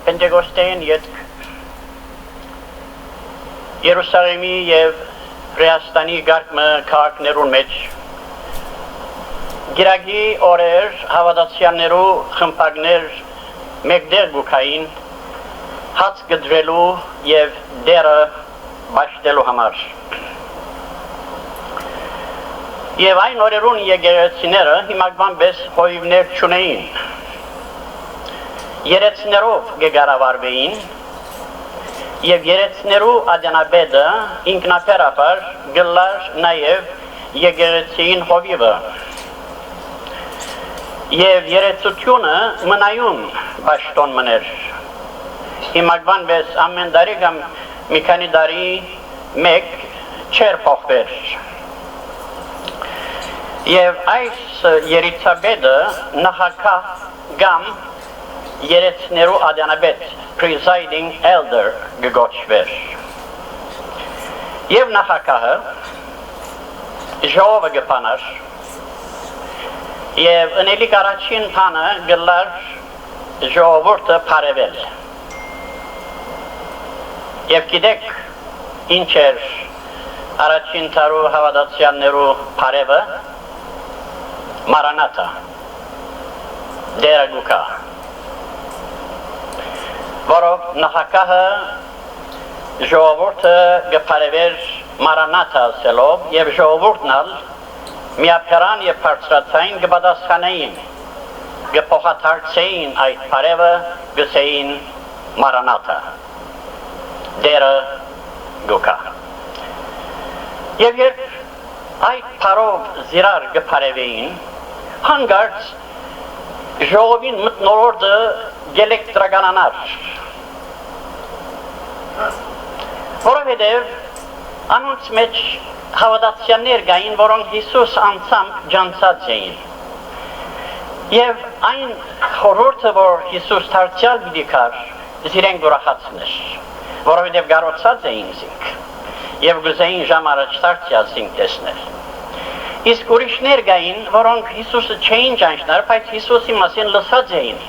Պենտեկոստեին ետք Երուսաղեմի և Ռեաստանի գարկմը քաղաքներուն մեջ գիրագի օրեր հավատացյաններու խմպագներ մեկդեղ գուքային հաց գդրելու և դերը բաշտելու համար և այն օրերուն եկեղեցիները հիմակվան պես հովիվներ չունեին երեցներով գեգարավարվեին և երեցներու ադյանաբեդը ինքնապերապար գլար նաև եկեղեցիին հովիվը և երեցությունը մնայուն բաշտոն մներ հիմակվան պես ամեն դարի կամ մի քանի դարի մեկ չեր փոխվեր և այս երիցաբեդը նախակահ գամ երեցներու ադյանաբեդ presiding elder գգոչվեր և նախակահը ժողովը գպանար և ընելիք առաջին պանը գլար ժողովուրդը պարևել և գիտեք ինչ էր առաջին տարու հավատացյաններու պարևը Maranatha դերը գուկա որով նախակահը ժողովուրդը գպարևեր Maranatha ասելով և ժողովուրդն ալ միապերան և բարձրացային գպատասխանեին գպոխաթարցեին այդ պարևը գսեին Maranatha դերը գուկա և երբ այդ պարով զիրար գպարևեին հանգարց ժողովին մտնոլորդը գելեկտրականանար որովհետև անոնց մեջ հավատացյաններ գային որոնք Հիսուս անցամբ ջանցած էին և այն խորհուրդը որ Հիսուս դարձյալ պիտի կար զիրենք ուրախացներ որովհետև գարոցած էին զինք և գուզեին ժամ առաջ դարձյալ զինք տեսնել իսկ ուրիշներ գային որոնք Հիսուսը չէին ճանչներ բայց Հիսուսի մասին լսած էին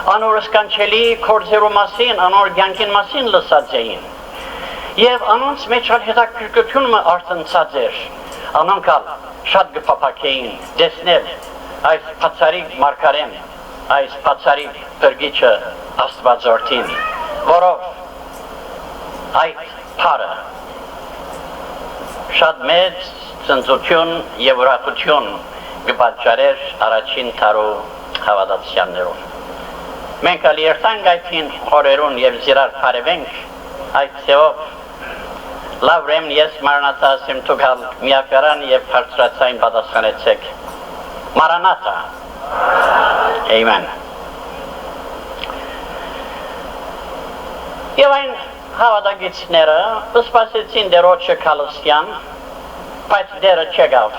անոր սկանչելի կործերու մասին անոր կյանքին մասին լսած էին և անոնց մեջ հետաքրքրությունը արտնցած էր անոնք շատ գփափակեին տեսնել այս բացարիք մարգարեն այս բացարիք փրկիչը Աստվածորդին որով այդ փարը շատ մեծ ծնծություն և ուրախություն կպատճառեր առաջին տարու հավատացյաններուն մենք ալ երթանք այդին օրերուն և զիրար պարևենք այդ ձևով լավ ուրեմն ես Maranatha ասեմ դուք ալ միապերան և բարձրացային պատասխանեցեք Maranatha Amen և այն հավատագիցները սպասեցին դերոջը Քալստյան բայց դերը չեկավ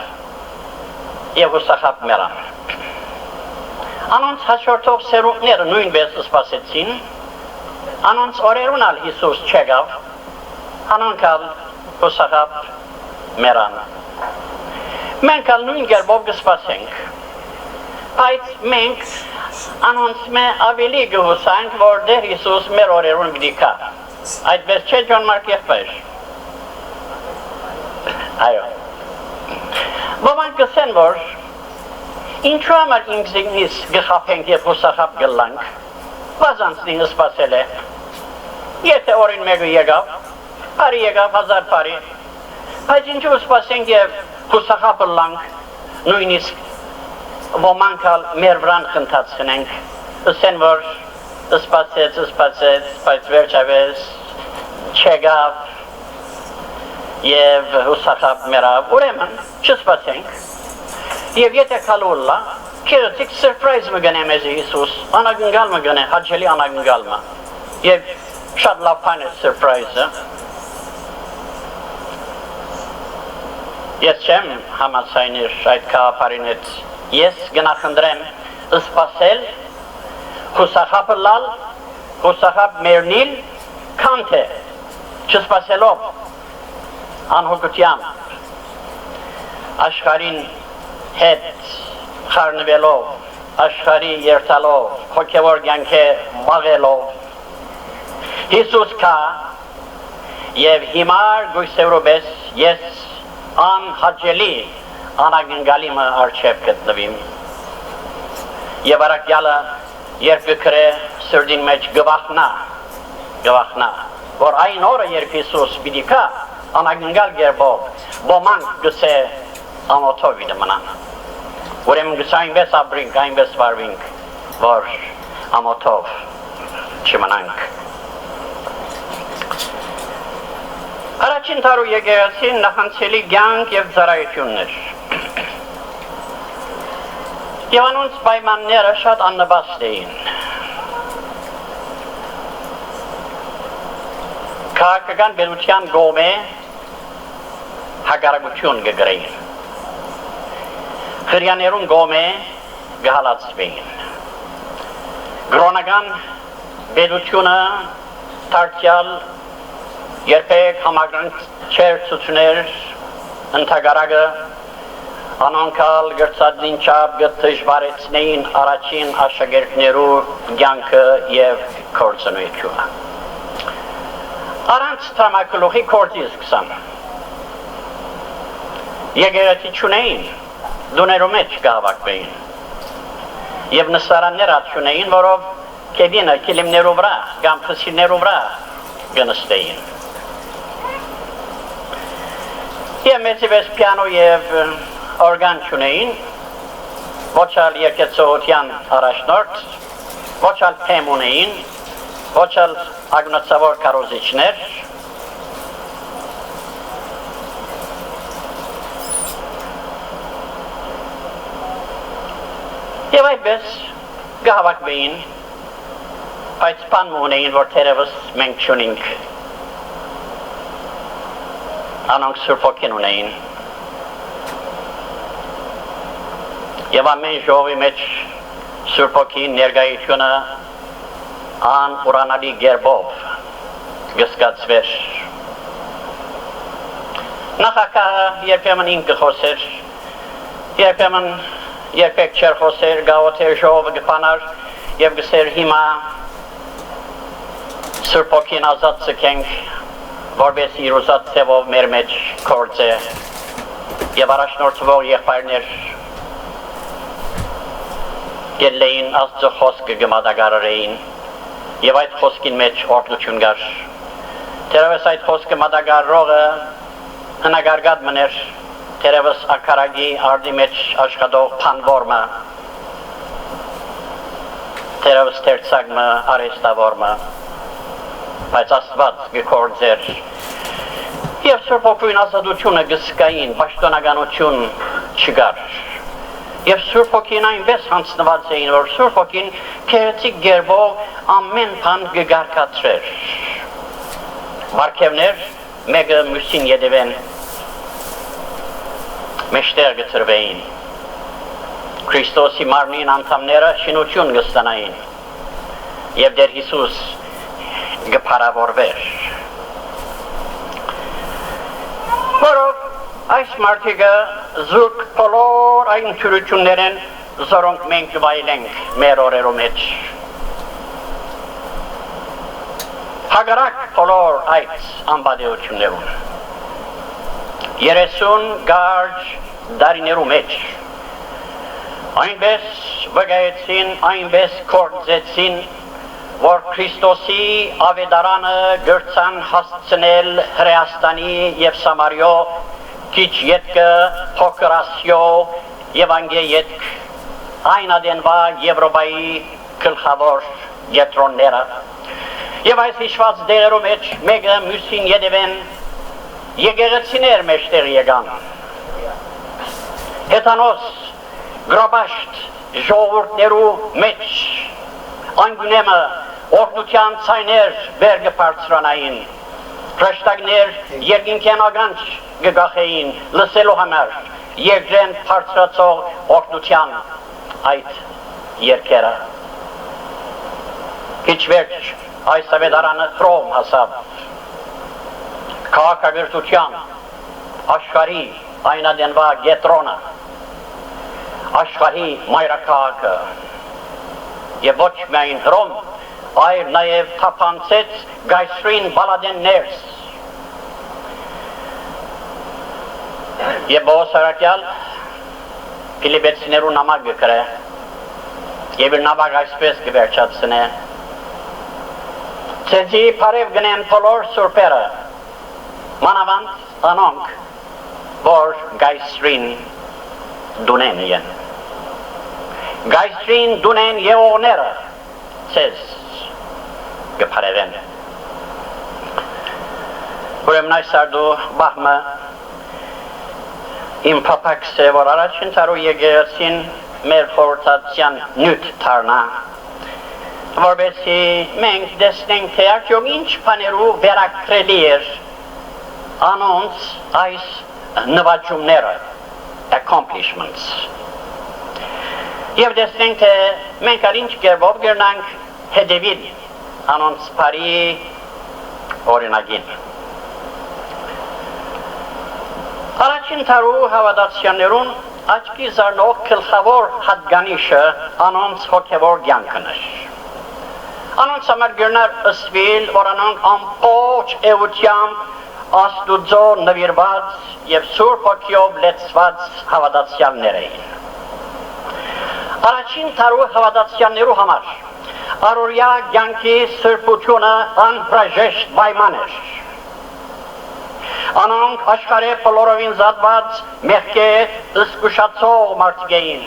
և հուսախապ մեռան անոնց հաջորդող սերունդները նույնպես սպասեցին անոնց օրերուն ալ Հիսուս չեկավ անոնք ալ հուսախապ մեռան մենք ալ նույն կերպով կսպասենք բայց մենք անոնց մե ավելի կհուսանք որ դեր Հիսուս մեր օրերուն պիտի կա այդպես չէ Ջոն Մարկ եղբայր այո ոմանք կսեն որ ինչու համար ինքզինից գխապենք և հուսախապ գլանք վազանցնին սպասել է եթե օրին մեկը եկավ բարի եկավ հազար բարի բայց ինչու սպասենք և հուսախապ լանք նույնիսկ ոմանք ալ մեր վրան խնդացնենք ասեն որ սպասեց բայց վերջապես չեկավ և հուսախապ մեռավ ուրեմն չսպասենք և եթե կալուլլա քերեցիկ սրպրայզ մը գնե մեզի Հիսուս անագնգալ մը գնե հաջելի անագնգալ մը և շատ լավ պայն է սրպրայզը ես չեմ համացայնիր այդ կաղապարին հետ ես գնախնդրեմ սպասել հուսախապը լալ հուսախապ մերնիլ կանտ է չսպասելով անհոգությամբ աշխարհին հետ խառնվելով աշխարհի երթալով, հոգևոր կյանքի մաղելով, Հիսուս կա եւ հիմար գույսերոբես ես անհաջելի անագնգալիմը արջև գտնվիմ եւ արակյալը երբ կրե սրդին մեջ գվախնա որ այն օրը երբ Հիսուս պիտի կա անագնգալ գերբով ոմանք գսե ամոթով իդը մնան ուրեմն գսե այնպես ապրինք այնպես վարվինք որ ամոթով չմնանք Առաջին տարու եկեղեցին նախանցելի կյանք եւ ծառայություններ Եվ անոնց պայմանները շատ աննպաստ էին Քաղաքական բերության գոմե հակարակություն կգրեին Հրյաներուն գոմե գհալացվեին Գրոնական բերությունը տարտյալ երբեք համագրանք չեր ծուցուներ ընթագարագը անոնքալ գրծադին չապ գտժվարեցնեին առաջին աշագերտներու կյանքը և կործնույթյունը Առանց տրամակլուխի կործի սկսան Եկեղեցի չունեին դուներու մեջ կհավաքվեին և նստարաններ ատչունեին որով կեդինը կիլիմներու վրա կամ խսիրներու վրա գնստեին Եվ մեծիվես պիանո և օրգան չունեին, ոչ ալ երկեցողության առաջնորդ, ոչ ալ թեմ ունեին, ոչ ալ ագնոցավոր կարոզիչներ, և այդպես գահավակվեին, բայց պան ունեին, որ թերևս մենք չունինք, անոնք սուրբոքին ունեին, Եվ ամեն ժողովի մեջ սուրբոքի ներգայությունը ան ուրանալի գերբով գսկացվեր Նախակահը երբեմն ինքը խոսեր, երբեմն երբեք չեր խոսեր, գաղոթեր ժողովը գպանար և գսեր հիմա սուրբոքին ազատ ծկենք, որպես իր ուզած ծևով մեր մեջ կորձ է և առաջնորդվող եղբայրներ Գելլեին աստծո խոսքը գմադագարրեին և այդ խոսքին մեջ օրդություն գար Թերևս այդ խոսքը մադագարրողը հնագարգատ մներ Թերևս ակարագի արդի մեջ աշխատող պանվորմը Թերևս թերցագմը արեստավորմը Բայց աստված գկործեր Եվ սուրբոքույն ազատությունը գսկային պաշտոնականություն չգար Եվ Սուրբ Հոգին այնպես հանձնված էին, որ Սուրբ Հոգին քերեցիկ գերբով ամեն բան կգարկացրեր։ Մարգևներ մեկը մյուսին ետևեն, մեջտեղ գծրվեին։ Քրիստոսի մարմնին անդամները շինություն կստանային, և դեր Հիսուս կփարավորվեր։ Որով Այս մարդիկը զուրկ բոլոր այն թյուրություններեն զորոնք մենք վայելենք մեր օրերու մեջ։ Հագարակ բոլոր այդ անբադեություններուն։ 30 գարջ դարիներու մեջ։ Այնպես վգայեցին, այնպես կործեցին, որ Քրիստոսի ավետարանը գրցան հասցնել Հրեաստանի և Սամարյո Քիչ ետքը փոքրասյո Եվանգե ետք այն ադենվա Եվրոպայի գլխավոր գետրոնները Եվ այս հիշված դեղերու մեջ մեկը մյուսին ետևեն եկեղեցիներ մեջտեղ եկան Հեթանոս գրաբաշտ ժողովուրդներու մեջ անգունեմը օրդության ցայներ վեր կբարձրանային Հրաշտակներ երկինքեն ագանչ գգախեին լսելու համար երկրեն բարձրացող օգնության այդ երկերը Քիչ վերջ այս ավետարանը Հռոմ հասավ քաղաքագործության աշխարհի այնադենվա գետրոնը աշխարհի մայրաքաղաքը եւ ոչ միայն Հռոմ, այլ նաեւ թափանցեց գայսրին բալադեններս։ Եվ բոսարակյալ Ֆիլիպեցիներու նամակ գրե եւ իր նամակ այսպես կվերջացնե. Ձեզի բարև գնեն բոլոր սուրբերը, մանավանդ անոնք, որ գայսրին դունեն են։ Գայսրին դունեն եղողները ձեզ կբարևեն։ Ուրեմն այս արդու բահմը իմ պապակս է, որ առաջին տարու եկեղեցին մեր խորհրդացիան նյութ դառնա, որպեսզի մենք տեսնենք, թե արդյոք ինչ բաներու վերակրելի էր անոնց այս նվաճումները, accomplishments։ Եվ տեսնենք, թե մենք ալ ինչ կերպով կրնանք հետևել անոնց բարի օրինակին։ Առաջին տարու հավատացյալներուն աչքի զարնող գլխավոր հատկանիշը անոնց հոգևոր կյանքն էր։ Անոնց համար գրնար ըսվել, որ անոնք ամբողջ էությամբ Աստուծո նվիրված եւ Սուրբ Հոգիով լեցված հավատացյալներ էին։ Առաջին տարու հավատացյալներու համար առօրյա կյանքի սրբությունը անհրաժեշտ պայման էր։ Անոնք աշխարհի բոլորովին զատված մեղքի զսկուշացող մարդիկ էին։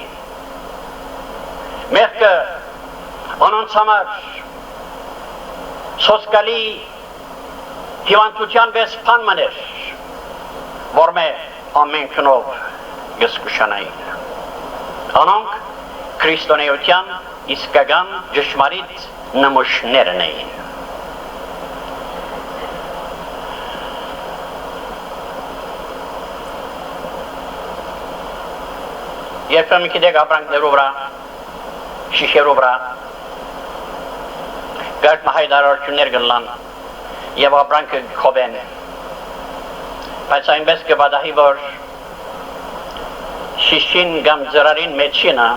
Մեղքը անոնց համար սոսկալի հիվանդության վեսփան մներ, որ մենք ամենքնով կզսկուշանային։ Անոնք քրիստոնեության իսկական ճշմարիտ նմուշներն էին։ Երբեմն գիտեք ապրանքներու վրա, շիշերու վրա, գարդ մահայդարարություններ գլան եւ ապրանքը կխոբեն, բայց այնպես կվադահի, որ շիշին կամ ձրարին մեջինը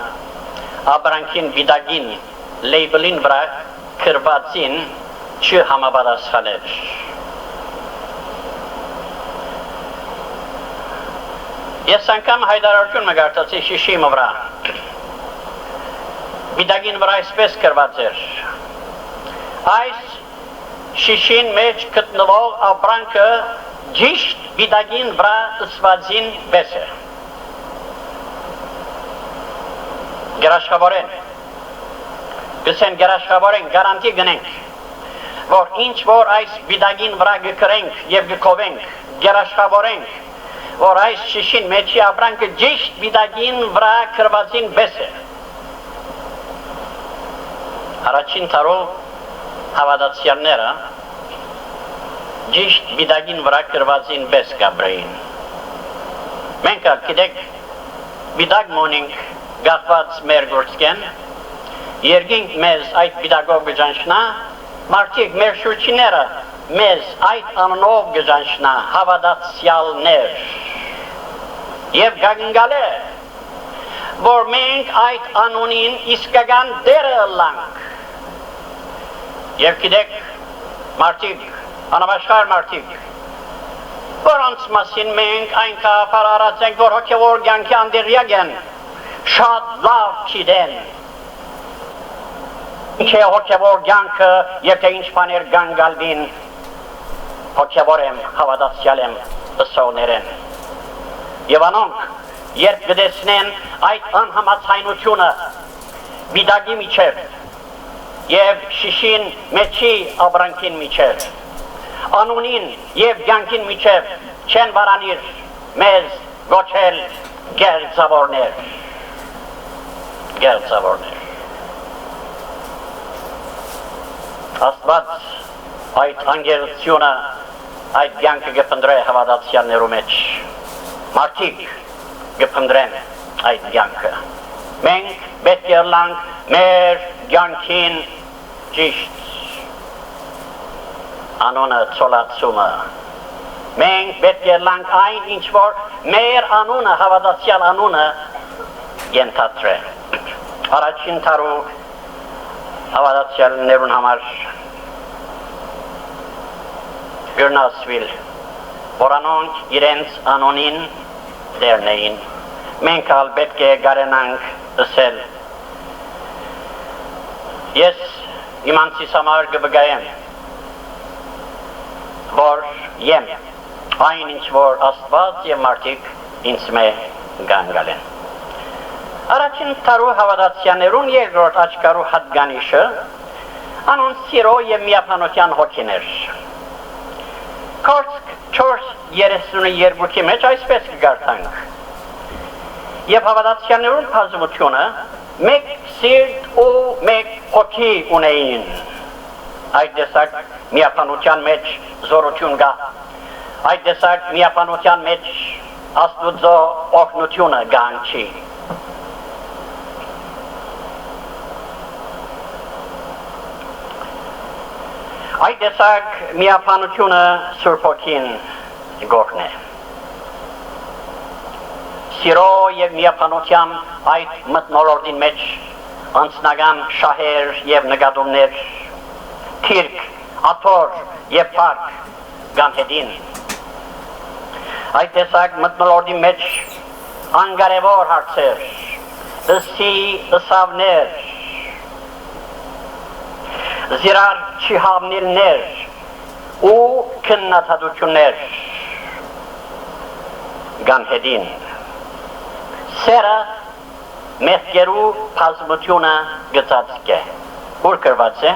ապրանքին վիդագին լեյբլին վրա կրվածին չհամապատասխաներ։ Ես անգամ հայդարարություն մգարտացի շիշի վրա, վիդագին վրա այսպես կրված էր, այս շիշին մեջ գտնվող ապրանքը ճիշտ վիդագին վրա ըսվածին պես է։ Գերաշխավորեն, գսեն գերաշխավորեն, գարանտի գնենք, որ ինչ որ այս վիդագին վրա գկրենք և գկովենք, գերաշխավորենք, որ այս շիշին մեջի ապրանքը ճիշտ վիդագին վրա կրվածին պես է։ Առաջին տարով հավատացյալները ճիշտ վիդագին վրա կրվածին պես կաբրեին։ Մենք գիտեք վիդագ մոնինք գաղված մեր գործքեն, երկինք մեզ այդ վիդագով գժանշնա, մարդիկ մեր շուրջիները մեզ այդ անունով գժանշնա, հավատացյալներ, և գագնգալ է, որ մենք այդ անունին իսկական դերը լանք, և գիտեք մարդիկ, անաբաշխար մարդիկ, որոնց մասին մենք այն կապար արած ենք, որ հոգևոր կյանքի անդեղյակ են, շատ լավ չիդեն, ինչ է հոգևոր կյանքը և թե ինչ բաներ գանգալվին, հոգևոր եմ, հավատացյալ եմ, ըսողներ են։ Եվ անոնք, երբ գտեսնեն այդ անհամաձայնությունը վիդագի միջև և շիշին մեջի ապրանքին միջև, անունին և կյանքին միջև չեն վարանիր մեզ գոչել գերձավորներ, գերձավորներ։ Աստված այդ անգերությունը, այդ կյանքը գպնդրե հավատացյալներու մեջ, մարդիկ գպնդրեն այդ կյանքը։ Մենք պետք է լանք մեր կյանքին ճիշտ անոնը ծոլացումը։ Մենք պետք է լանք այն ինչ որ մեր անունը, հավատացյալ անունը գենթատրե։ Առաջին տարու հավատացյալներուն համար գրնասվիլ, որանոնք իրենց անոնին դերնեին, մենք ալ պետք է գարենանք ըսել, ես իմանցիս համար գվգայեմ, որ եմ, այն ինչ որ Աստված և մարդիկ ինձ մե գանգալ են։ Առաջին տարու հավատացյաներուն երկրորդ աչկարու հատկանիշը անոնց սիրո և միապանության հոգիներ։ Կորցք 4:32 մեջ այսպես կգարտանք։ Եվ հավատացյաներուն բազմությունը մեկ սիրտ ու մեկ հոգի ունեին։ Այդ տեսակ միապանության մեջ զորություն կա։ Այդ տեսակ միապանության մեջ Աստուծո օգնությունը գանչի։ Այդ տեսակ միապանությունը Սուրբ Հոգին գործն է։ Սիրո և միապանությամբ այդ մթնոլորտին մեջ անձնական շահեր և նկատումներ, թիրք, աթոռ և փառք գանհետին։ Այդ տեսակ մթնոլորտի մեջ անկարևոր հարցեր, ըսավներ, զիրար չհավնիլներ ու քննադատություններ գանհետին։ Սերը մեղքերու բազմությունը գծածկ է։ Ուր գրված է։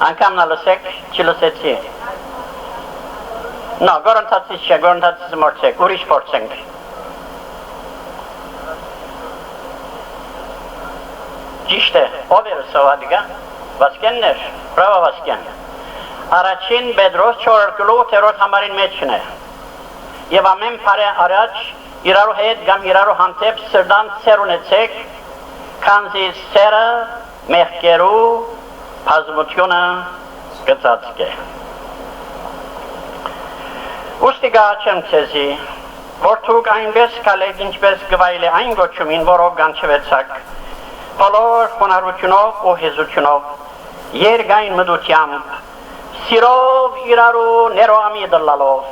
Անգամ նա լսեք, չլսեցի։ Նա գորընթացից չէ, գորընթացից մորցեք, ուրիշ փորձենք։ Ճիշտ է, ով էր սովադիգա, Վասկենն էր, բրավո Վասկեն, առաջին Պետրոս 4:8 համարին մեջն է, և ամեն պարե առաջ իրարու հետ կամ իրարու հանդեպ սրդան սեր ունեցեք, քանզի սերը մեղքերու բազմությունը գծածկ է։ Ուստի գաչեմ ցեզի, որ դուք այնպես կալեք, ինչպես գվայել է այն գոչումին, որով գանչվեցաք, բոլոր խոնարհությունով ու հեզությունով, երկայն մտությամբ, սիրով իրարու ներողամի դլալով,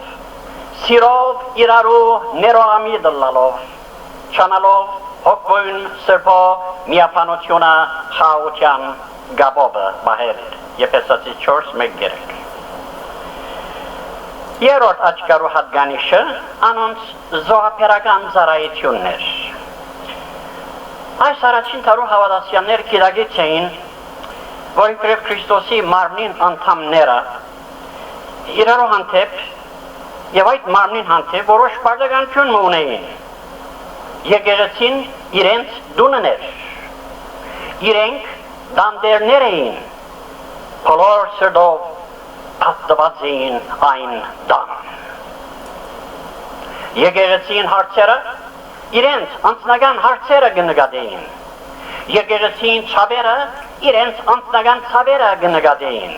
սիրով իրարու ներողամի դլալով, չանալով հոգվույն սրբո միապանությունը խաղաղության գաբովը բահել, Եփեսացիս 4:1-3։ Երրորդ աչքարու հատկանիշը անոնց զոհաբերական ծառայությունն էր։ Այս առաջին տարու հավատացյալներ գիտակից էին, որ իբրև Քրիստոսի մարմնին անդամները իրարու հանդեպ և այդ մարմնին հանդեպ որոշ պարտականություն ունեին։ Եկեղեցին իրենց դունն էր, իրենք դանդերներ էին, բոլոր սրտով պատտված էին այն դան։ Եկեղեցին հարցերը իրենց անձնական հարցերը կնկատեին, եկեղեցին ցավերը իրենց անձնական ցավերը կնկատեին,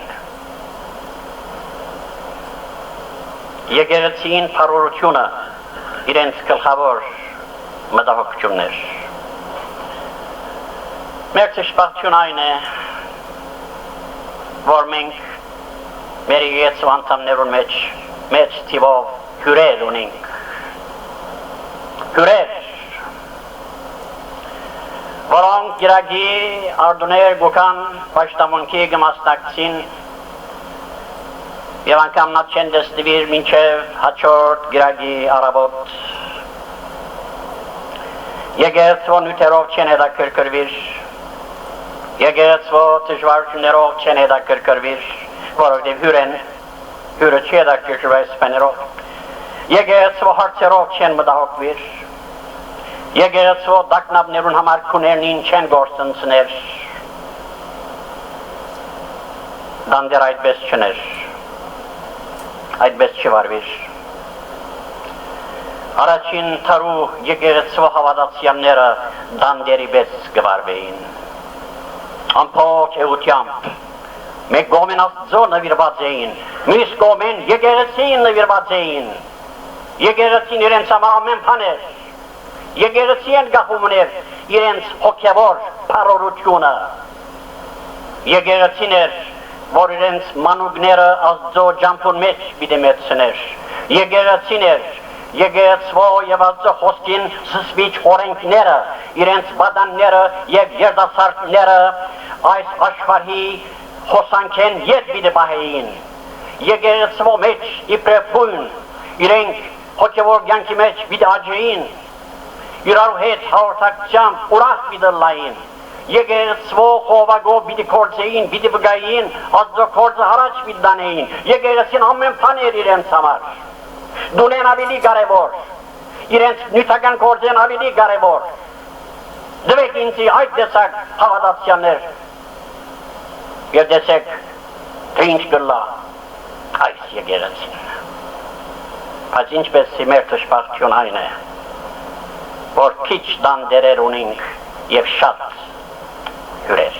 եկեղեցին փառորությունը իրենց գլխավոր մտահոգություններ։ Մեր ճշմարտությունը այն է, որ մենք մեր եկեղեցու անդամներուն մեջ մեծ թիվով հյուրեր ունենք, հյուրեր, որոնք գիրագի արդուներ գուկան պաշտամունքի գմաստակցին և անգամ նա չեն դստվիր մինչև հաջորդ գիրագի առավոտ եկեղեցվո նյութերով չեն հետաքրքրվիր, եկեղեցվո դժվարություններով չեն հետաքրքրվիր, որովհետև հյուրը չի հետաքրքրվի սպեներով, եկեղեցվո հարցերով չեն մտահոգվիր, եկեղեցվո դակնաբներուն համար քուներնին չեն գործընծներ, դանդեր այդպես չներ, այդպես չվարվիր։ Առաջին տարու եկեղեցվո հավատացյալները դանդերի պես գվարվեին, ամբողջ էությամբ, մեկ կողմեն Աստծո նվիրված էին, մյուս կողմեն եկեղեցին նվիրված էին, Եկեղեցին իրենց համար ամեն բան էր, եկեղեցին գաղում էր իրենց հոգևոր փառորությունը, եկեղեցին էր, որ իրենց մանուկները Աստծո ջամփուն մեջ պիտի մտցներ, եկեղեցին էր, եկեղեցվո եւ Աստծո խոսքին զսպիչ օրենքները, իրենց բադանները եւ երդասարտները այս աշխարհի հոսանքեն ետ պիտի բահեին, եկեղեցվո մեջ իբրև բույն իրենք հոգևոր կյանքի մեջ պիտի աճեին, իրար հետ հաղորդակցությամբ ուրախ պիտի լային, եկեղեցվո խոհվագով պիտի կործեին, պիտի վգային, Աստծո կործը առաջ պիտի դանեին, եկեղեցին ամեն բան էր իրենց համար, դունեն ավելի կարևոր, իրենց նյութական կործեն ավելի կարևոր, դվեք ինձի այդ տեսակ հավատացյաններ եւ տեսեք թե ինչ կլա այս եկեղեցին, բայց ինչպես մեր դժբախտություն այն է, որ քիչ դանդերեր ունենք եւ շատ հյուրեր։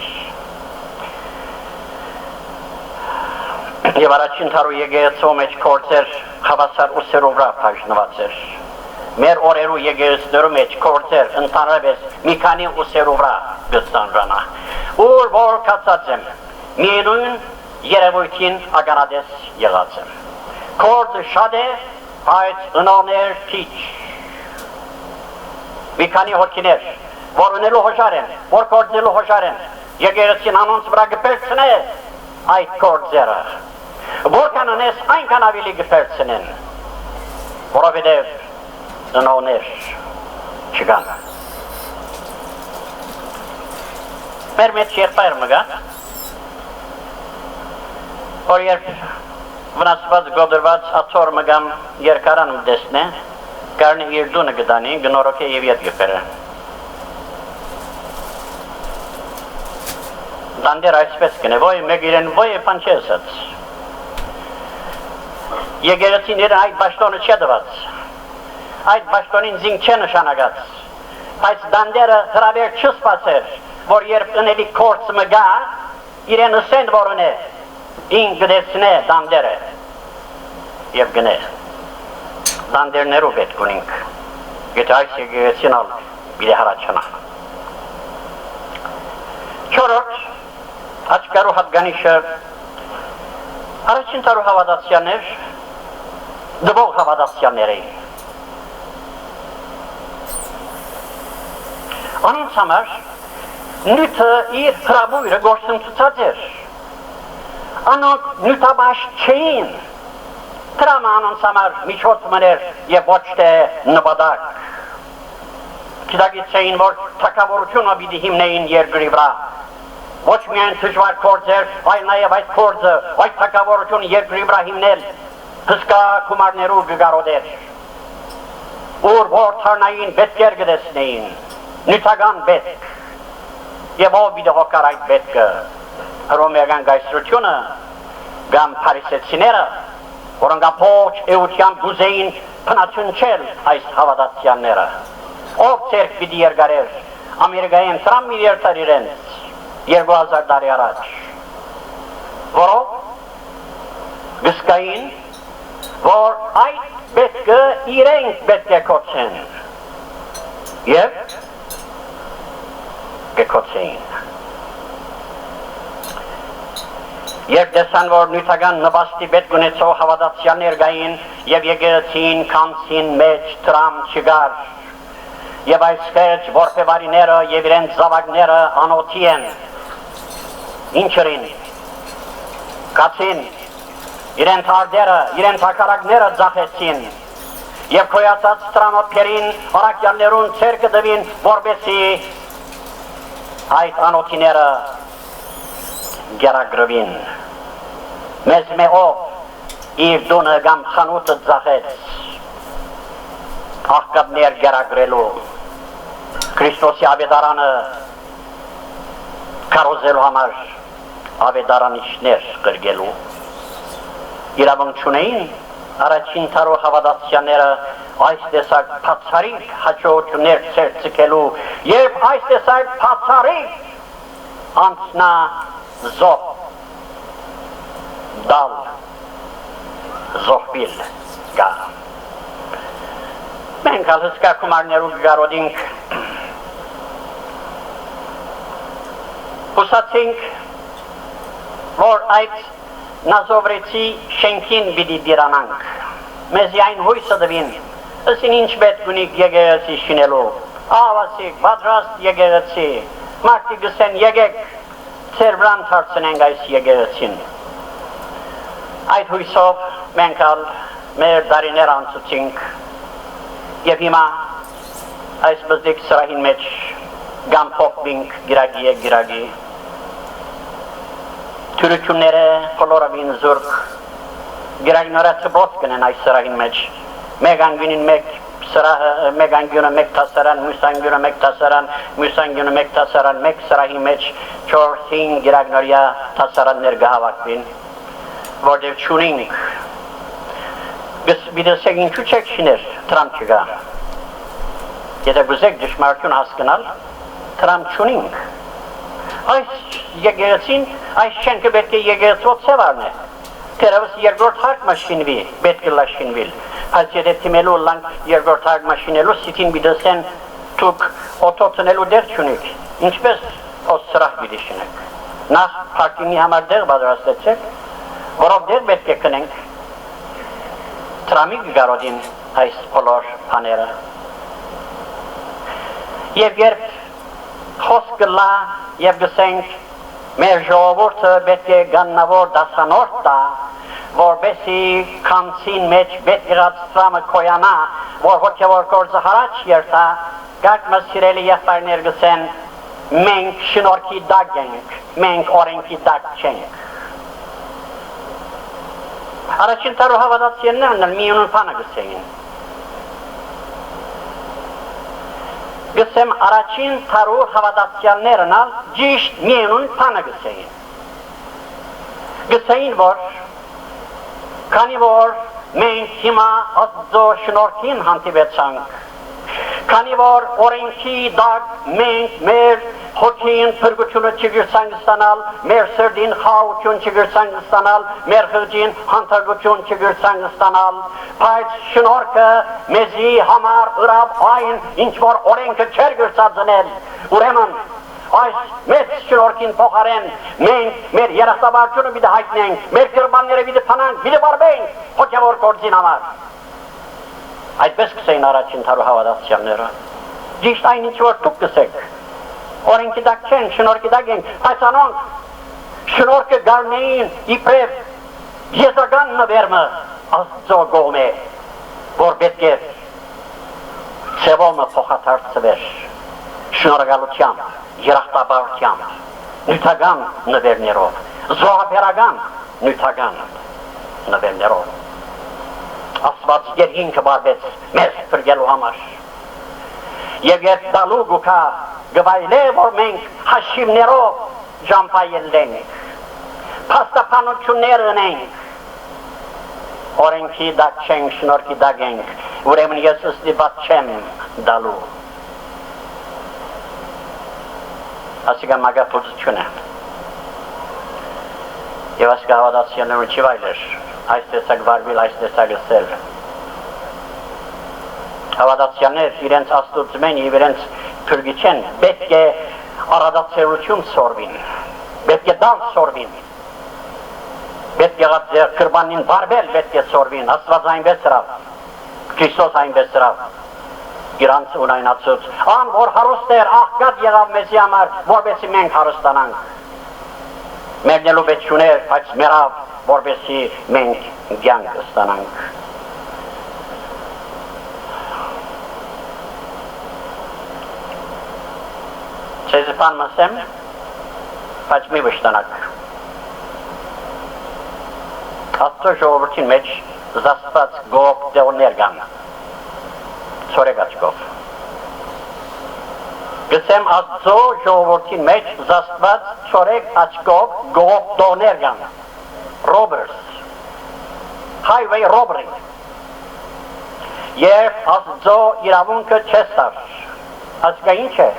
Եվ առաջին թարու եկեղեցու մեջ կործեր հավասար ուսերով վրա բաժնված էր։ Մեր օրերու եկեղեցիներու մեջ կործեր ընդհանրապես մի քանի ուսերով վրա գծանրանա։ Ուր որ կացած եմ, միևնույն երևույթին ականատես եղած եմ։ Կործը շատ է, բայց ընոներ քիչ։ Մի քանի հոգիներ, որ ունելու հոշար են, որ կործելու հոշար են, եկեղեցին անոնց վրա գպերցնե այդ կործերը, որքան ունես այնքան ավելի գպերցնեն, որովհետև ընոներ չկան։ Մեր մեջ եղբայր մգա, որ երբ վնասված գոդրված աթոր մգամ երկարան մտեսնե, կարնի իր դունը գդանի, գնորոք է և ետ գպերը։ Դանդեր այսպես կնե, ոյ մեկ իրեն ոյ է պանչեսած։ Եկեղեցին իրեն այդ բաշտոնը չէ դված, այդ բաշտոնին զինք չէ նշանագած, բայց դանդերը հրավեր չսպասեր, որ երբ ընելի կորց մգա, իրեն ըսեն որն է, ին գդեցնե դանդերը և գնե։ Դանդերներով պետք ունենք, գետը այս եկեղեցին ալ բիդե հարաչանա։ Չորորդ, աչկարու հատգանիշը, առաջին տարու հավատացյաններ, դվող հավատացյաններ էին։ Անոնց համար, նյութը իր հրաբույրը գործընթացած էր։ Անոնք նյութաբաշ չէին, Տրամը անոնց համար միջոց մներ և ոչ թե նպատակ։ Գիտագից էին, որ թագավորությունը պիտի հիմնեին երկրի վրա։ Ոչ միայն դժվար կորձեր, այլ նաև այդ կորձը, այդ թագավորությունը երկրի վրա հիմնել հսկա գումարներով կգարոդեր։ Ուր որ թարնային պետքեր կտեսնեին, նյութական պետք։ Եվ ով պիտի հոգար այդ պետքը, հռոմեական կայսրությունը կամ փարիսեցիները, որոնք ամբողջ էությամբ գուզեին փնացունչել այս հավատացյանները, ով ցերկ պիտի երկարեր Ամերիկայում Թրամփ միլիարդար իրենց 2000 տարի առաջ, որով գսկային, որ այդ պետքը իրենք պետք է կոչեն և կկոչեին։ Երբ դեսան, որ նյութական նպաստի պետք ունեցող հավատացյաններ գային և եկեղեցին կանցին մեջ Թրամփ չգար, և այս խեղճ որբևարիները և իրենց զավակները անոթի են, ինչրին, կացին, իրենց արդերը, իրենց հակարակները ձախեցին, և քոյացած Թրամփերին առակյալներուն ցերկը դվին, որպեսզի այդ անոթիները գերագրվին։ Մեզ մեով իր դունը կամ խանութը ձախեց, աղկատներ գերագրելու, Քրիստոսի ավետարանը կարոզելու համար ավետարանիչներ կրգելու։ Իրավունք չունեին առաջին տարու հավատացյանները այս տեսակ բացառիկ հաջողություններ ցերծկելու եւ այս տեսակ բացառիկ անձնազոհ դալ զոհբիլ գա։ Մենք հսկա կումարներու գարոդինք հուսացինք, որ այդ նազովրեցի շենքին բիդի դիրանանք, մեզի այն հույսը դվին, ըսին ինչ պետք ունիք եկեղեցի շինելու, ավասիկ, պատրաստ եկեղեցի, մարդիկ գսեն եկեք, ծեր վրան թարցնենք այս եկեղեցին։ Այդ հույսով մենք ալ մեր դարիներ անցուցինք և հիմա այս բզդիկ սրահին մեջ գամ փոխվինք գիրագի է գիրագի թյուրությունները բոլորովին զուրկ գիրագնորա ծբոց կնեն այս սրահին մեջ մեկ անգյունին մեկ սրահը մեկ անգյունը մեկ տասարան մյուս անգյունը մեկ տասարան մյուս անգյունը մեկ տասարան մեկ սրահի մեջ 4-5 գիրագնորյա տասարաններ գահավակվին որտև չունինք Գսբիդեսեք ինչու չեք շիներ տրամ չգա եթե գուզեք դժմարություն հասկանալ տրամ չունինք այս եկեղեցին այս շենքը պետք է եկեղեցվով ծևարն է Terevs երկրորդ հարկը շինվի, պետք է շինվիլ։ Այս եթե թիմելու լանք երկրորդ հարկը շինելու սիտին բիդեսեն դուք օտոտնելու դեր չունեք։ Ինչպես սրահ պիտի շինեք։ Նախ փակինի համար դեր պատրաստեցեք, որով դեր պետք է կնենք։ Տրամի գարոդին այս բոլոր բաները։ Եվ երբ խոսքը լա եւ գսենք մեր ժողովուրդը պետք է գաննավոր դասանորդ տա, որբեսի կանցին մեջ պետք եղած սրամը կոյանա, որ հոգևոր գործը հարաճ երթա, գակ մսիրելի եղբայրներ գսեն, մենք շնորհքի դակ ենք, մենք օրենքի դակ չենք։ Առաջին տարու հավատացիներն էլ միևնույն բանը գսեին։ Գսեմ առաջին տարու հավատացյալներն ալ ճիշտ միևնույն բանը գսեին։ Գսեին, որ քանի որ մենք հիմա Աստծո շնորհքին հանդիպեցանք, քանի որ օրենքի դակ մենք մեր հոգին փրկությունը չգրցանք ստանալ, մեր սրտին խաղաղություն չգրցանք ստանալ, մեր խղճին հանդարտություն չգրցանք ստանալ, բայց շնորհքը մեզի համար ըրավ այն, ինչ որ օրենքը չէր գրծածնել, ուրեմն այս մեծ շնորհքին փոխարեն մենք մեր երախտաբարությունը պիտի հայտնենք, մեր կրբանները պիտի փանանք, պիտի վարվենք հոգևոր գործին համար։ Այդպես կսեին առաջին տարու հավատացյալները։ Ճիշտ այն ինչ որ դուք կսեք, օրենքի դակ չեն, շնորհքի դակ են, բայց անոնք շնորհքը գարնեին իբրև եզրական նվերմը Աստծո կողմէ, որ պետք է ծևոմը փոխադարձվեր շնորհակալությամբ, երախտաբարությամբ, նյութական նվերներով, զոհաբերական նյութական նվերներով։ Աստված երկինքը բարձեց մեզ փրկելու համար։ Եվ երբ դալու գուքա գվայլե, որ մենք հաշիվներով ճամփայել ենք, փաստաբանություններ ունենք, օրենքի դակ չենք, շնորհքի դակ ենք, ուրեմն ես ստիպված չեմ դալու։ Ասիկա մագապոզություն է։ Եվ ասիկա հավատացյալներու չի վայլեր, այս տեսակ վարվել, այս տեսակ ասել։ Հավատացյալներ իրենց աստուծմեն և իրենց փրկիչեն պետք է առադարձերություն սորվին, պետք է դալ սորվին, պետք է ձեր կրբանին վարվել պետք է սորվին, Աստված այնպես հրավ, Քրիստոս այնպես հրավ, իրանց ունայնացուց, ան որ հարուստ էր, աղկատ եղավ մեզի համար, որբեսի մենք հարստանանք, մերնելու պետք չուներ, բայց մերավ, որբեսի մենք կյանք ստանանք։ Ձեզ բան մսեմ, բայց մի վշտանակ։ Աստծո ժողովրդին մեջ զաստված գոհ դեղուներ կան, ցորեկ աչքով։ Գսեմ Աստծո ժողովրդին մեջ զաստված ցորեկ աչքով գոհ դեղուներ կան, robbers, highway robbery։ Երբ Աստծո իրավունքը չես տար, ասկա ինչ է,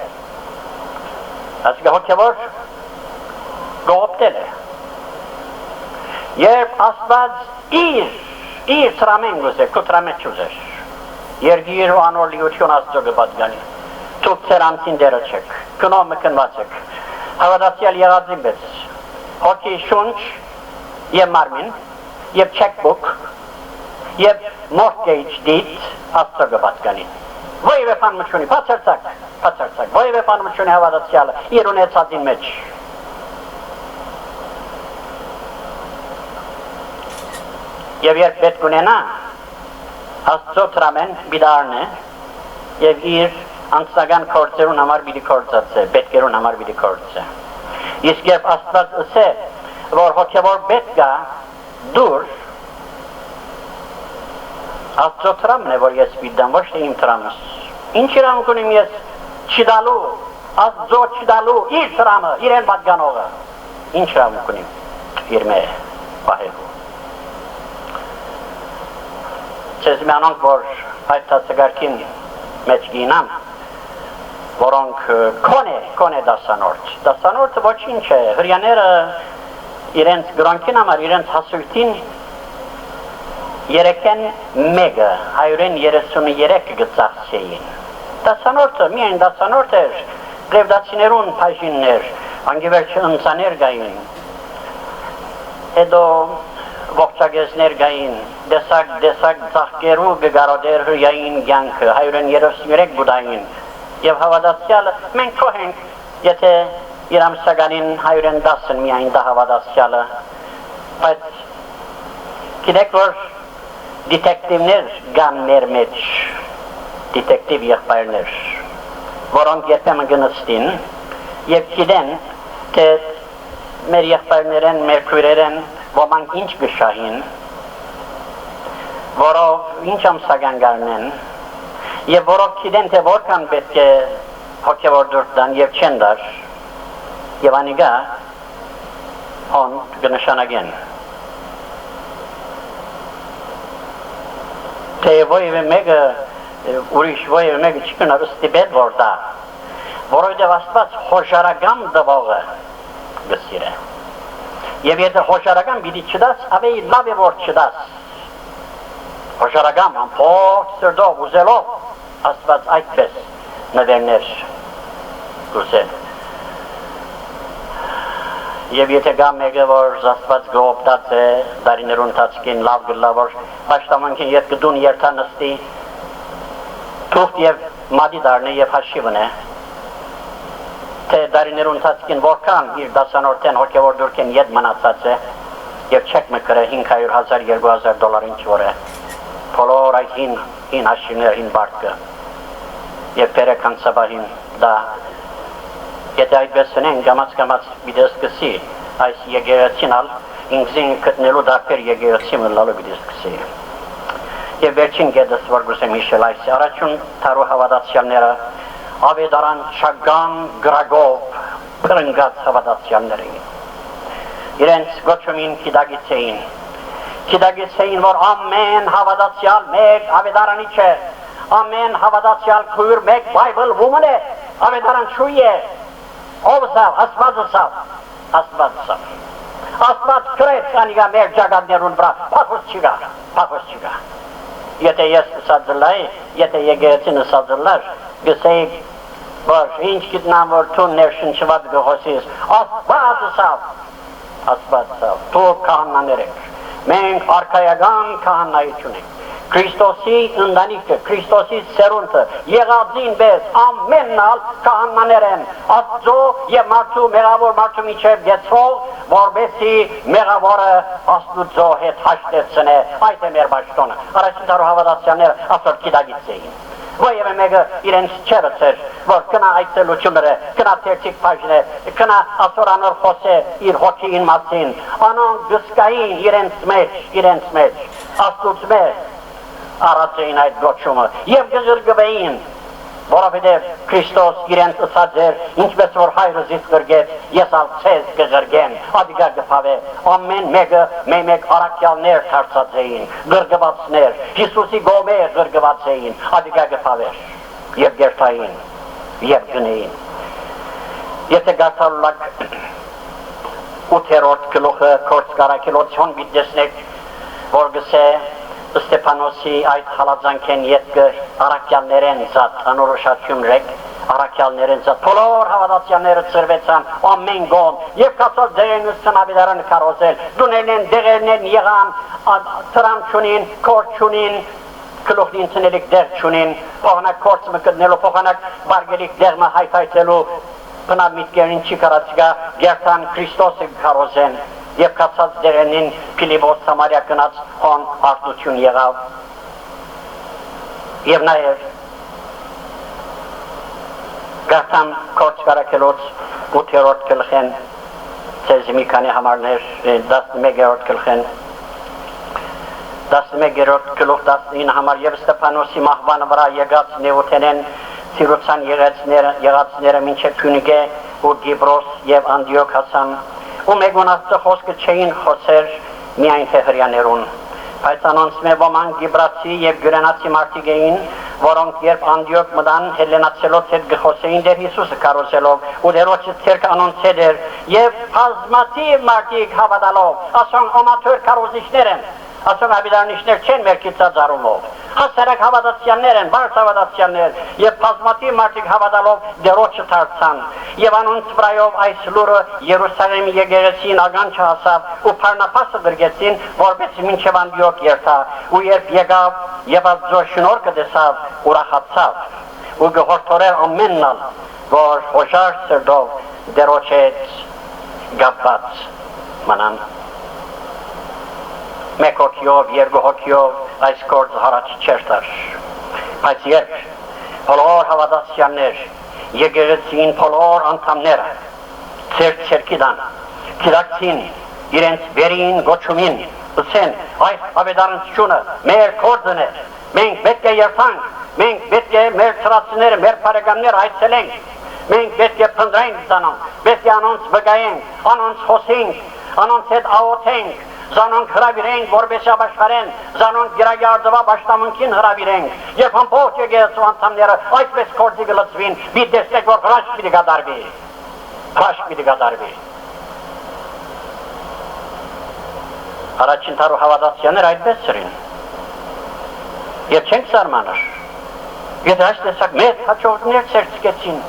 ասկա հոգևոր գողոպտել է։ Երբ Աստված իր տրամեն գուզեր, քո տրամեն չուզեր, Երգիր ու անոր լիություն Աստծո կպատկանի։ Դուք ձեր անձին դերը չեք, կնով մկնված եք, հավատացյալ եղածի պես, հոգի շունչ և մարմին, և չեկբուք, և մորտգեյջ դիտ Աստծո կպատկանի։ Ոյվ է պանմուչունի, պացերցակ, ոյվ է պանմուչունի հավատացյալը, իր ունեցածին մեջ։ Եվ երբ պետք ունենա, Աստծո տրամեն բիդարն է, և իր անձնական կործերուն համար բիդի կործած է, պետքերուն համար բիդի կործ է։ Իսկ երբ Աստված ըսե, որ հոգևոր պետք է դուր, Աստծո տրամն է, որ ես բիդամ, ոչ թե իմ տրամս։ Ինչ իրանք ունիմ ես չիդալու, Աստծո չիդալու, իր տրամը, իրեն պատգանողը։ Ինչ իրանք ունիմ իր մե պահելու։ Չես միանոնք, որ այդ տասագարկին մեջ գինամ, որոնք կոն է դասանորդ ոչինչ է, հրյաները իրենց գրոնքին համար, իրենց հասույթին երեկեն մեկը, 133 գծաղցեին։ Դասանորդը, միայն դասանորդ էր, գրևդացիներուն պայժիններ, անգիվերջը ընցաներ գային, հետո ողջագեզներ գային, դեսակ ծաղկերու գգարոդեր հրյային գյանքը, 133 բուդային, և հավատացյալը, մենք կոհենք, եթե իր ամսականին 110-ն միայն դա հավատացյալը, բայց գիտեք, որ դիտեկտիվներ գան մեր մեջ, դիտեկտիվ եղբայրներ, որոնք երբեմն գնստին, և գիտեն, թե մեր եղբայրներեն, մեր քույրերեն, ոմանք ինչ գշահին, որով ինչ ամսական գարնեն, և որով գիտեն, թե որքան պետք է հոգևոր դուրս դան և չեն դար, և անիգա հոն գնշանագեն։ Թե ոյվե մեկը, ուրիշ ոյվե մեկը չկնար ստիպետ որ դա, որովհետև Աստված հոժարական դվողը գսիր է։ Եվ եթե հոժարական բիդի չդաս, ավեի լավ է որ չդաս։ Հոժարական, ամփոփ սրտով, ուզելով, Աստված այդպես նվերներ գուսել։ Եվ եթե գա մեկը, որ Աստված գողոպտած է, դարիներուն տացկին լավ գլա, որ պաշտամանքին ետ գդուն երթա նստի, թուղթ և մադի դարն է և հաշիվն է, թե դարիներուն տացկին որքան իր դասանորդեն հոգևոր դուրքեն ետ մնացած է, և չեք մկրը 500,000, 2,000 դոլար ինչ որ է, բոլոր այդ հին հաշիվներ, հին բարտկը, և պերեքան սաբահին դա, եթե այդպես սնեն, գամած բիդես կսի, այս եգերացինալ, ինքզին կտնելու դարպեր եգերացի մլալու բիդես կսի։ Եվ վերջին գետս, որ գուսեմ հիշել այս, առաջուն թարու հավատացյալները, ավետարան չագան գրագով պրնգած հավատացյալներ էին։ Իրենց գոչումին կիդագից էին, որ ամեն հավատացյալ մեկ ավետարանի չէ, ամեն հավատացյալ քույր մեկ բայբլ վումն է, ավետարան շույ է, ով սավ, Աստված սավ, Աստված կրեց անիգա մեր ճագադներուն վրա, պախոս չգա, եթե ես սածլայի, եթե եգերեցին սածլար, գսեիք, որ ինչ գիտնամ, որ թուն ներշնչված գխոսիս, Աստված սավ, թող կահանաներ եք, մենք արքայական կահանայություն ենք, Քրիստոսի ընտանիքը, Քրիստոսի սերունդը, եղածին պես ամենալ կահանաներ են, Աստծո և մարդու մեղավոր մարդու միջև գեցվող, որբեսի մեղավորը Աստուծո հետ հաշտեցնե, այդ է մեր բաշտոնը, առաջին տարու հավատացյալները ասոր կիդագից էին։ Ոյևէ մեկը իրենց չերըց էր, որ կնա այդ ծելությունները, կնա թերթիկ պաժն է, կնա ասորանոր խոսե իր հոգին մասին, անոնք գսկային իրենց մեջ, Աստուծ մեջ, առած էին այդ գոչումը և գժրգվեին, որովհետև Քրիստոս իրենց ըսած էր, ինչպես որ հայրը զիս գրգեց, ես ալ ցեզ գժրգեմ, ադիգա գպավ է, ամեն մեկը մեկ առակյալներ թարցած էին, գրգվածներ, Հիսուսի գոմե գրգված էին, ադիգա գպավ էր, և գերթային, և գնեին։ Եթե գարտալուլակ 8-րդ գլուխը կորց կարակելոցյոն բիդեսնեք, որ գսե Ստեփանոսի այդ հալածանքեն ետքը առաքյալներեն զատ անորոշացում ռեք առաքյալներեն զատ բոլոր հավատացյալները ծրվեցան ամեն գոմ եւ կացած դերենս ծնաբիդարան կարոզել դուներն դերերն եղան տրանչունին կորչունին գլուխին ցնելիք դեր չունին փոխանակ կորցը մտնելու փոխանակ բարգելիք դերմը հայթայթելու բնավ միտքերին չի կարածգա գերտան Քրիստոսը կարոզեն եւ կացած դերենին Փիլիպոս Սամարիա գնաց on արտություն եղավ եւ նաեւ գարտան կորց կարակելոց 8-րդ գլխեն ցեզի մի քանի համարներ 11-րդ գլխեն 11-րդ գլուխ 19 համար եւ Ստեփանոսի մահվան վրա եկած նեոթենեն Սիրոցան եղածները մինչև Քյունիգե ու Գիբրոս եւ Անդիոք հասան ու մեգոնացը խոսքը չէին խոսեր միայն հերյաներուն բայց անոնց մե ոմանք գիբրացի եւ գյուրանացի մարդիկ էին որոնք երբ Անդիոք մտան հելենացելով հետ գխոսեին դեր Հիսուսը կարոզելով ու դերոջը ցերկ անոնց հետ եւ բազմաթիվ մարդիկ հավատալով ասոն օմաթոր կարոզիչներ են ասոն աբիդարնիչներ չեն մերկիցած արումով հասարակ հավատացյալներ են բարդ հավատացյալներ եւ բազմաթիվ մարդիկ հավատալով դերոջը դարձան եւ անոնց վրայով այս լուրը Երուսաղեմի եկեղեցին ագանչ հասավ ու Փարնապասը դրգեցին որպես մինչև Անդիոք երթա ու երբ եկավ եւ Աստծո շնորհքը տեսավ ուրախացավ ու գողորթորել ամեննալ որ հոժար սրդով դերոջը գապած մնան մեկ հոգիով, երկու հոգիով այս գործ հարաճ չերտար բայց երբ բոլոր հավատացյալներ եկեղեցին բոլոր անդամները ցերկիդան քիրակցին իրենց վերին գոչումին ասեն այս ավետարանությունը մեր գործն է մենք պետք է երթանք մենք պետք է մեր ծրացները մեր բարեկամները այցելենք մենք պետք է փնտրենք զանոն պետք է անոնց վկայենք անոնց խոսենք անոնց հետ աղոթենք Զանոնք հրավիրենք, որպես ապաշխարեն, զանոնք գիրագյարդվա բաշտամունքին հրավիրենք, երբ ամբողջ եկեղեցու անդամները այսպես գործի գլծվին, մի տեսնեք, որ հրաշք պիտի կատարվի։ Առաջին տարու հավատացյալները այդպես սրին։ Եվ չենք սարմանար։ Եթե այս տեսակ մեծ հաջողություններ ցերծկեցին,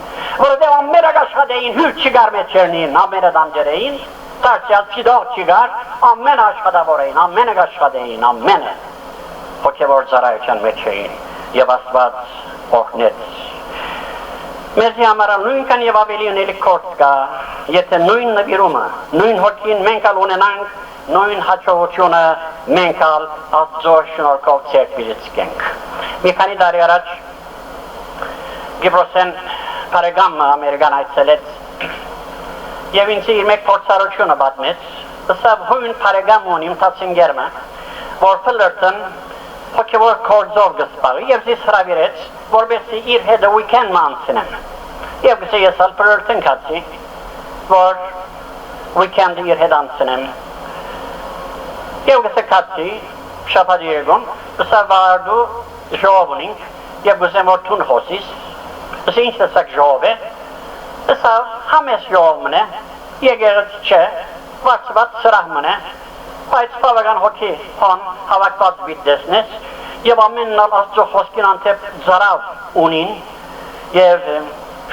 որովհետև ամենը աշխատեին, հյուր չգար մեջերնին, ամենը դամջերեին, Տարցյալ չիդող չիգար, ամեն աշխատավոր էին, ամենը աշխատեին, ամենը հոգևոր ծառայության մեջ էին եւ Աստված օրհնեց։ Մեզի համար նույնքան եւ ավելի ունելի գործ կա, եթե նույն նվիրումը, նույն հոգին մենք ալ ունենանք, նույն հաջողությունը մենք ալ Աստծո շնորհքով ցերկվիցենք։ Մի քանի տարի առաջ Գիբրոսեն Փարեգամ ամերիկան այցելեց Եվ ինձի իր մեկ փորձառությունը պատմեց, ըստ հույն Փարեգամ ունի իմտացինգերմը, որ Ֆլերտոն հոգևոր գործով գսպաղի եւ զիս հրավիրեց, որպեսզի իր հետ weekend մանցնեմ։ Եվ գսե ես ալ Ֆլերտոն կացի, որ weekend-ը իր հետ անցնեմ։ Եվ գսե կացի, շաբաթ երեկոն, ըստ վարդու ժողով ունենք, եւ գսեմ որ տուն խոսիս, ըստ ինչ տեսակ ժողով է, ըստ համես ժողովն է, եկեղեցի չէ, վարձված սրահմն է, բայց բավական հոգի հոն հավաքված բիդեսնես եւ ամենն Աստծո խոսքին անթեպ ծարավ ունին եւ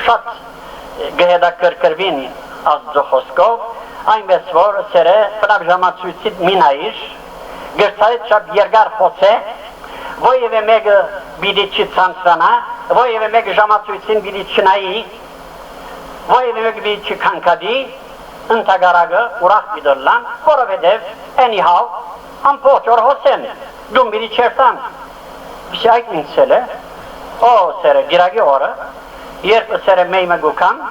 շատ գեհդակրկրվին Աստծո խոսքով, այնպես որ սերը բնավ ժամացույցի մինայր, գրծայից շատ երկար խոսե, ոյևէ մեկը բիդի չի ցանցանա, ոյևէ մեկը ժամացույցին բիդի չնայի, Ոյևէ մեկը բիդի չի քանքադի, ընթագարագը ուրախ բիդոլան, որովհետև anyhow ամբողջ օր հոսեն, դում բիդի չերտան։ Բիսի այդ ինցել է, օ սերը գիրագի օրը, երբ սերը մեյմը գուքան,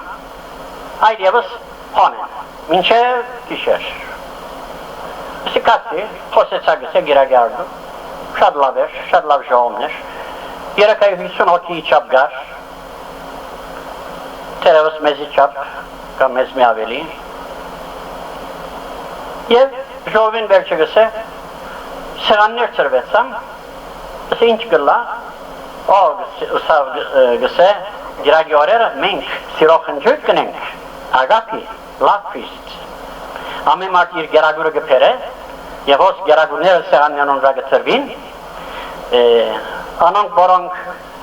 այդ եվս հոնեն, մինչև գիշեր։ Բիսի կացի, խոսեցագս է գիրագի արդու, շատ լավ էր, շատ լավ ժողումներ, երեքայ 50 հոգի չապ գար, Terevս մեզի չապ, կամ մեզ մի ավելի Եվ ժողովին վերջը գսե, սեղաններ ծրվեցան, գսե ինչ գլա, գսե, գիրագի օրերը մենք սիրող ընջույք կնենք, ագապի, լավ պիստ, ամեն մարդ իր գերագուրը գպեր է, և ոս գերագուրները սեղանյանոն վրա գծրվին, անոնք որոնք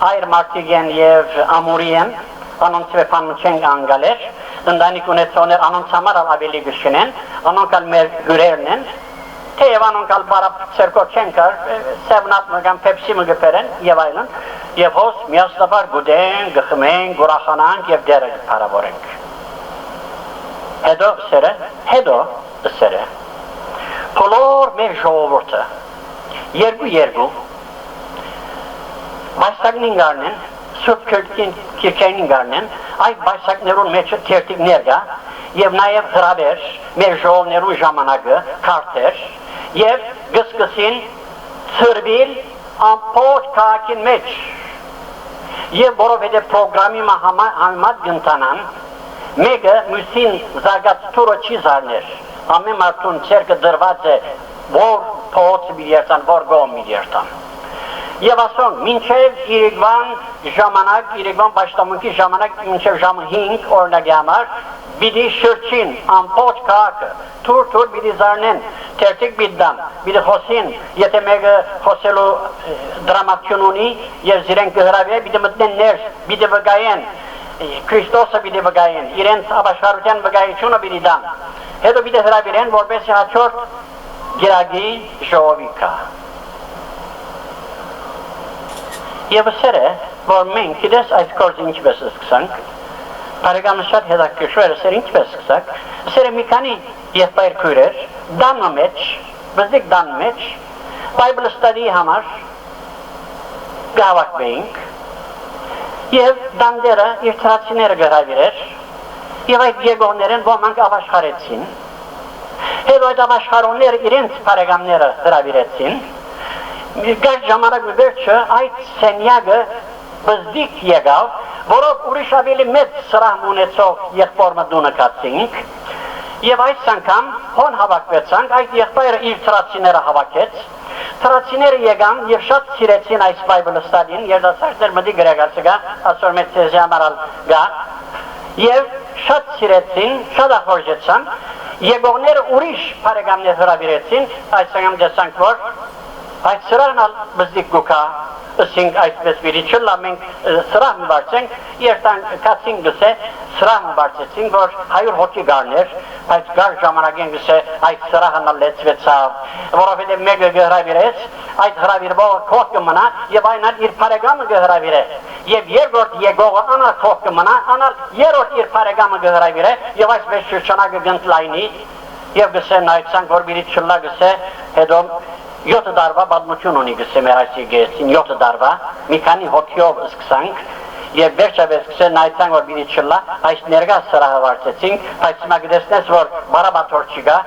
այր մարդիկ են եւ ամուրի են, անոնց վեփանում չեն անգալեր, ընտանիք ունեցողներ անոնց համար ավելի գշնեն, անոնք ալ մեր հյուրերն են, թեև անոնք ալ բարապ ցերկոտ չեն կար, սևնատ մգան պեպսի մգպերեն եւ այլն, եւ հոս միասնաբար գուդեն, գխմեն, գուրախանանք եւ դերը փարավորենք։ Հետո սերը, բոլոր մեր ժողովուրդը, երկու, բայսակնին գարնեն, Սուրբ Քիրքերին գարնեն, այդ բայսակներուն մեջը թերթիկներ գա, եւ նաեւ հրավեր, մեր ժողովներու ժամանակը, քարտեր, եւ գսկսին ծրվել ամբողջ քաղաքին մեջ, եւ որովհետեւ պրոգրամի համեմատ գնտանան, մեկը մյուսին զարգաց տուրը չի զարներ, ամեն մարդուն ցերկը դրված է, որ փողոցը միերտան, որ գոմ միերտան։ Եվ ասոն, մինչև իրիկվան ժամանակ, իրիկվան պաշտամունքի ժամանակ, մինչև ժամը 5 օրնագի համար, բիդի շրջին, ամբողջ քաղաքը, թուր բիդի զարնեն, թերթիկ բիդդան, բիդի խոսին, եթե մեկը խոսելու դրամատություն ունի, և զիրեն կհրավի, բիդի մտնեն ներս, բիդի վգայեն, Քրիստոսը բիդի վգայեն, իրենց ապաշխարության վգայությունը բիդի դան, հետո բիդի հրավիրեն, որպես հաջորդ գիրագի ժողովի կա։ Եվ սեր է, որ մենք գիտես այդ գործը ինչպես սկսանք, բարեկամը շատ հետաքրքրել է սեր ինչպես սկսանք, սեր է մի քանի եղբայր քույրեր, դանը մեջ, բզիկ դանը մեջ, Bible study համար գավակվեինք, եւ դանդերը իր թրացիները գրավիրեր, եւ այդ եկողներն ոմանք ապաշխարեցին, հետո այդ ապաշխարողները իրենց բարեկամները գրավիրեցին, Գար ժամանակ վերջը այդ սենյակը բզդիկ եղավ, որով ուրիշ ավելի մեծ սրահ ունեցող եղբորը դունը կացինք, եւ այս անգամ հոն հավաքվեցանք, այդ եղբայրը իր թրացիները հավաքեց, թրացիները եկան եւ շատ սիրեցին այս Bible study-ին, երդասարտներ մտի գրեգացը գա, ասոր մեծ ծեզի համարալ գա, եւ շատ սիրեցին, շատ ախորժեցան, եկողները ուրիշ բարեկամներ հրավիրեցին, այս անգամ դեսանք որ այդ սրահն ալ բզդիկ գուկա, ըսինք այսպես վիրիչըլլա, մենք սրահ մի բարձենք, երտան կացին գսե, սրահ մի բարձեցինք, որ 100 հոգի գարներ, բայց գար ժամանակեն գսե, այդ սրահն ալ լեցվեցավ, որովհետև մեկը գհրավիրեց, այդ հրավիրվողը քող կմնա, եւ այն ալ իր բարեկամը գհրավիրե, եւ երկրորդ եկողը անալ քող կմնա, անալ երրորդ իր բարեկամը գհրավիրե, եւ այսպես շրջանակը գնդլայնի, եւ գսե նայցանք, որ վիրիչըլլա գսե, հետո 7 դարվա բադմություն ունի գսե մեր այս եկեցին, 7 դարվա, մի քանի հոգիով սկսանք, եւ վերջապես գսե նայցանք, որ բիդի չլա, այս ներկա սրահը վարձեցինք, բայց հիմա գտեսնես, որ բարաբաթոր չի գա,